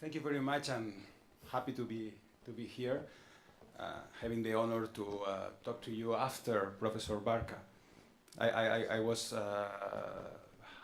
thank you very much. I'm happy to be here, having the honor to talk to you after Professor Barca. I was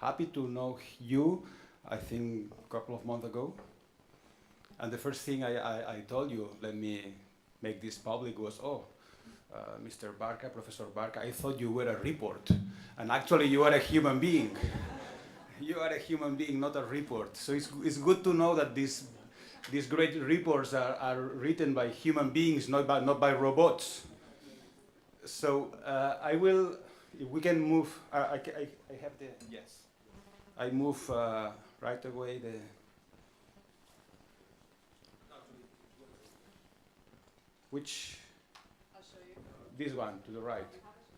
happy to know you, I think, a couple of months ago. And the first thing I told you, let me make this public, was, Mr. Barca, Professor Barca, I thought you were a report. And actually you are a human being. You are a human being, not a report. So it's good to know that these great reports are written by human beings, not by robots. So I will, if we can move, I have the, yes. I move right away the, which, I'll show you. this one to the right.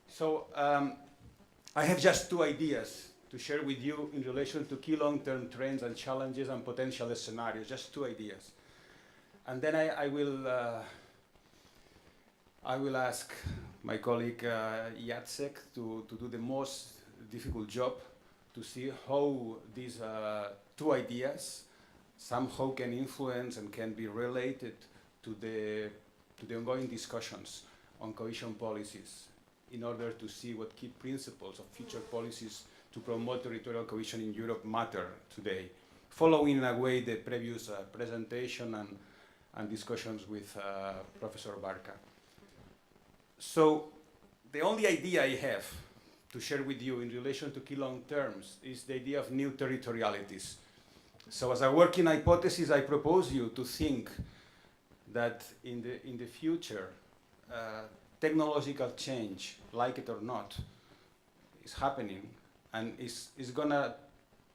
So I have just two ideas to share with you in relation to key long-term trends and challenges and potential scenarios, just two ideas. And then I will ask my colleague Jacek to do the most difficult job to see how these two ideas somehow can influence and can be related to the ongoing discussions on cohesion policies in order to see what key principles of future policies to promote territorial cohesion in Europe matter today, following in a way the previous presentation and discussions with Professor Barca. So the only idea I have to share with you in relation to key long terms is the idea of new territorialities. So as a working hypothesis, I propose you to think that in the future, technological change, like it or not, is happening and is gonna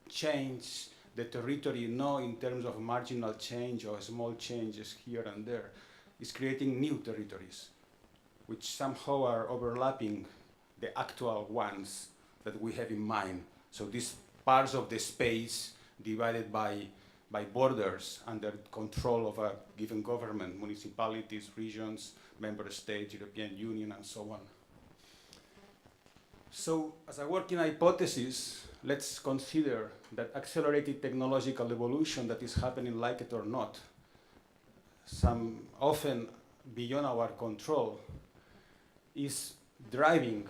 change the territory, not in terms of marginal change or small changes here and there. It's creating new territories, which somehow are overlapping the actual ones that we have in mind. So these parts of the space divided by borders under control of a given government, municipalities, regions, member states, European Union, and so on. So as a working hypothesis, let's consider that accelerated technological evolution that is happening, like it or not, some often beyond our control, is driving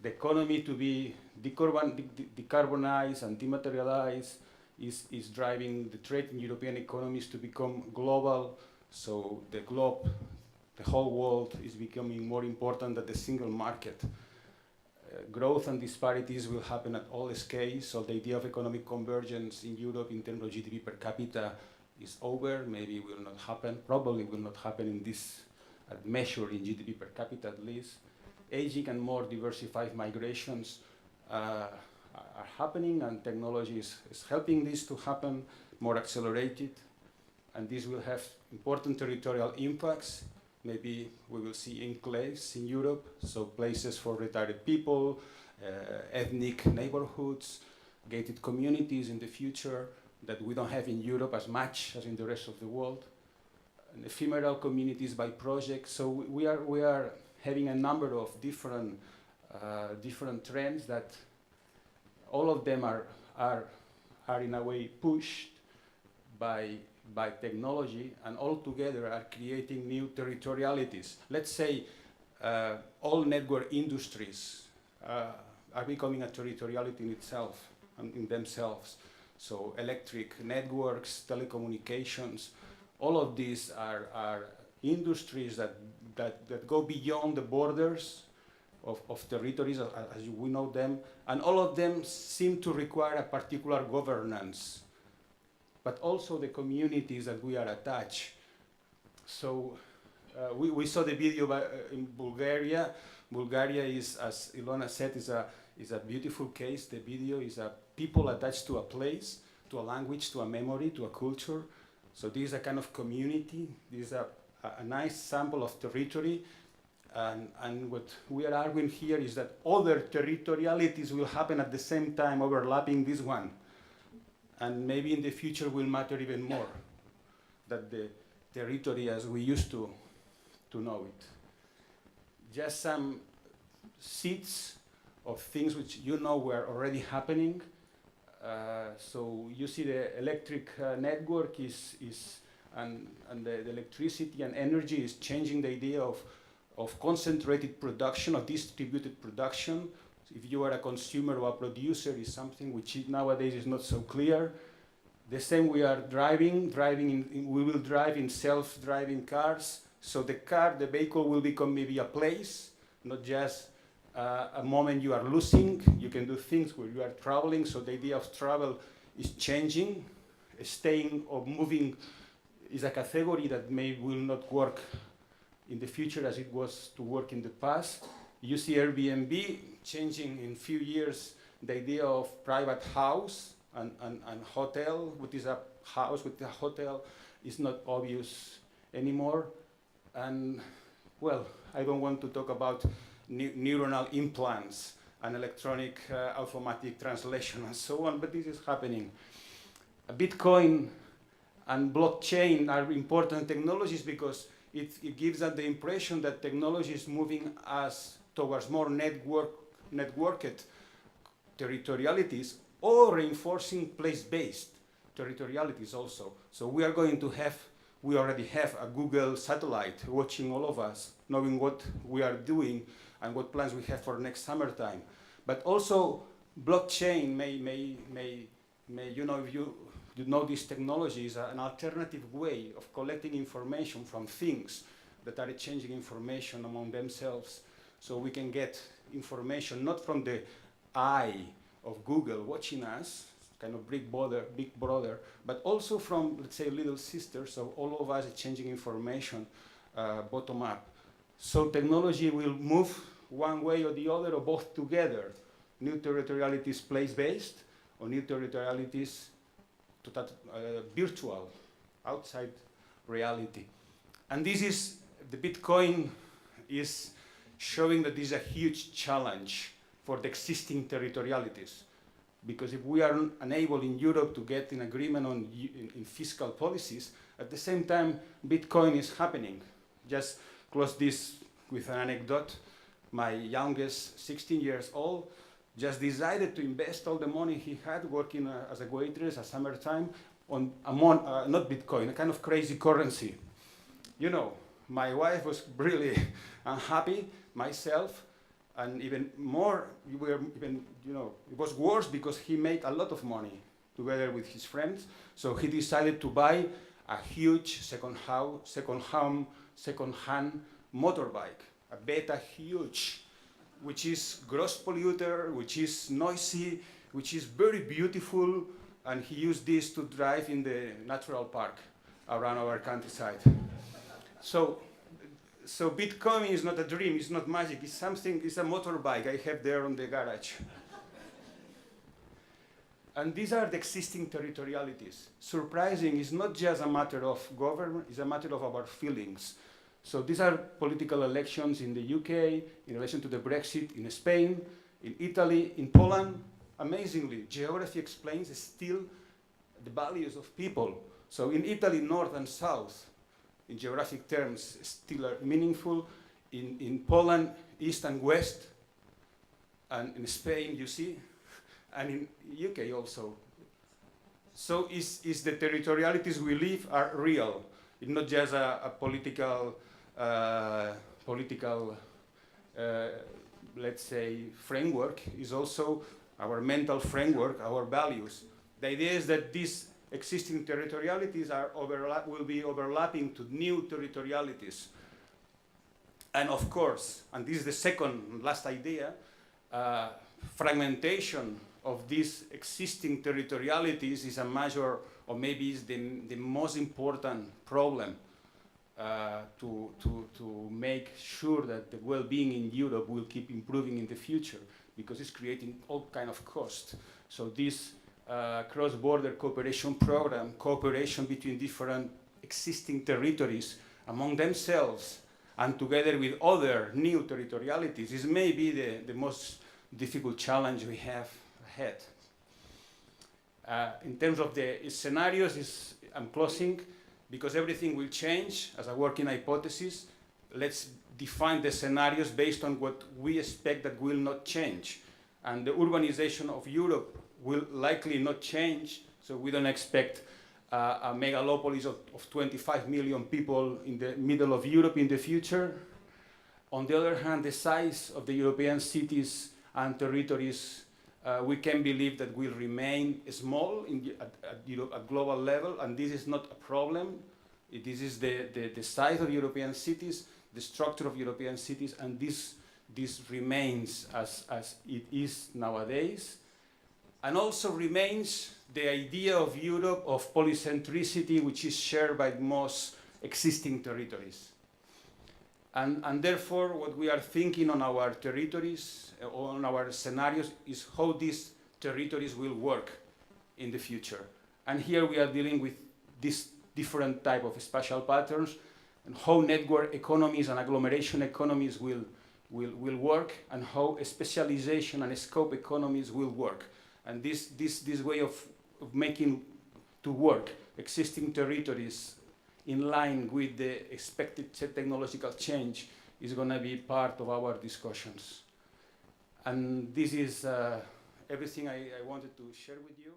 the economy to be decarbonized and dematerialized, is driving the trade in European economies to become global. So the globe, the whole world, is becoming more important than the single market. Growth and disparities will happen at all scales, so the idea of economic convergence in Europe in terms of GDP per capita is over. Maybe will not happen, probably will not happen in this measure in GDP per capita at least. Aging and more diversified migrations are happening, and technology is helping this to happen more accelerated, and this will have important territorial impacts. Maybe we will see enclaves in Europe, so places for retired people, ethnic neighborhoods, gated communities in the future that we don't have in Europe as much as in the rest of the world, and ephemeral communities by projects. So we are having a number of different trends that all of them are in a way pushed by technology, and all together are creating new territorialities. Let's say all network industries are becoming a territoriality in itself, in themselves. So electric networks, telecommunications, all of these are industries that go beyond the borders of territories as we know them, and all of them seem to require a particular governance, but also the communities that we are attached. So we saw the video in Bulgaria. Bulgaria is, as Ilona said, is a beautiful case. The video is people attached to a place, to a language, to a memory, to a culture. So this is a kind of community. This is a nice sample of territory. And what we are arguing here is that other territorialities will happen at the same time, overlapping this one. And maybe in the future will matter even more, that the territory as we used to know it. Just some seeds of things which you know were already happening. So you see the electric network and the electricity and energy is changing the idea of concentrated production, of distributed production. If you are a consumer or a producer, is something which nowadays is not so clear. The same we are driving we will drive in self-driving cars. So the vehicle will become maybe a place, not just a moment you are losing. You can do things where you are traveling. So the idea of travel is changing. Staying or moving is a category that will not work in the future as it was to work in the past. You see Airbnb changing in few years the idea of private house and hotel, which is a house with a hotel, is not obvious anymore. And well, I don't want to talk about neuronal implants and electronic automatic translation and so on, but this is happening. Bitcoin and blockchain are important technologies because it gives us the impression that technology is moving us towards more networked territorialities or reinforcing place-based territorialities also. So we are going to have, we already have a Google satellite watching all of us, knowing what we are doing and what plans we have for next summertime. But also blockchain may you know, if you know this technology is an alternative way of collecting information from things that are exchanging information among themselves. So we can get information not from the eye of Google watching us, kind of big brother, but also from, let's say, little sister, so all of us exchanging information bottom up. So technology will move one way or the other or both together. New territorialities place-based or new territorialities to that virtual, outside reality. And this is, the Bitcoin is showing that this is a huge challenge for the existing territorialities. Because if we are unable in Europe to get an agreement on in fiscal policies, at the same time, Bitcoin is happening. Just close this with an anecdote. My youngest, 16 years old, just decided to invest all the money he had working as a waitress at summertime on not Bitcoin, a kind of crazy currency. You know, my wife was really unhappy, myself, and even more, we were even, you know, it was worse because he made a lot of money together with his friends. So he decided to buy a huge second-hand motorbike, a Beta huge, which is gross polluter, which is noisy, which is very beautiful, and he used this to drive in the natural park around our countryside. So Bitcoin is not a dream, it's not magic, it's something, it's a motorbike I have there on the garage. And these are the existing territorialities. Surprising is not just a matter of government, it's a matter of our feelings. So these are political elections in the UK, in relation to the Brexit, in Spain, in Italy, in Poland. Amazingly, geography explains still the values of people. So in Italy, north and south, in geographic terms, still are meaningful. In Poland, east and west, and in Spain, you see, and in UK also. So is the territorialities we live are real. It's not just a political, let's say, framework. It's also our mental framework, our values. The idea is that these existing territorialities will be overlapping to new territorialities. And of course, and this is the second last idea, fragmentation of these existing territorialities is a major, or maybe is the most important problem to make sure that the well-being in Europe will keep improving in the future, because it's creating all kind of cost. So this cross-border cooperation program, cooperation between different existing territories among themselves and together with other new territorialities is maybe the most difficult challenge we have ahead. In terms of the scenarios, I'm closing, because everything will change as a working hypothesis. Let's define the scenarios based on what we expect that will not change. And the urbanization of Europe will likely not change, so we don't expect a megalopolis of 25 million people in the middle of Europe in the future. On the other hand, the size of the European cities and territories, we can believe that will remain small at global level, and this is not a problem. This is the size of European cities, the structure of European cities, and this remains as it is nowadays. And also remains the idea of Europe of polycentricity, which is shared by most existing territories. And therefore, what we are thinking on our territories, on our scenarios, is how these territories will work in the future. And here we are dealing with this different type of spatial patterns, and how network economies and agglomeration economies will work, and how specialization and scope economies will work. And this way of making to work existing territories in line with the expected technological change is going to be part of our discussions. And this is everything I wanted to share with you.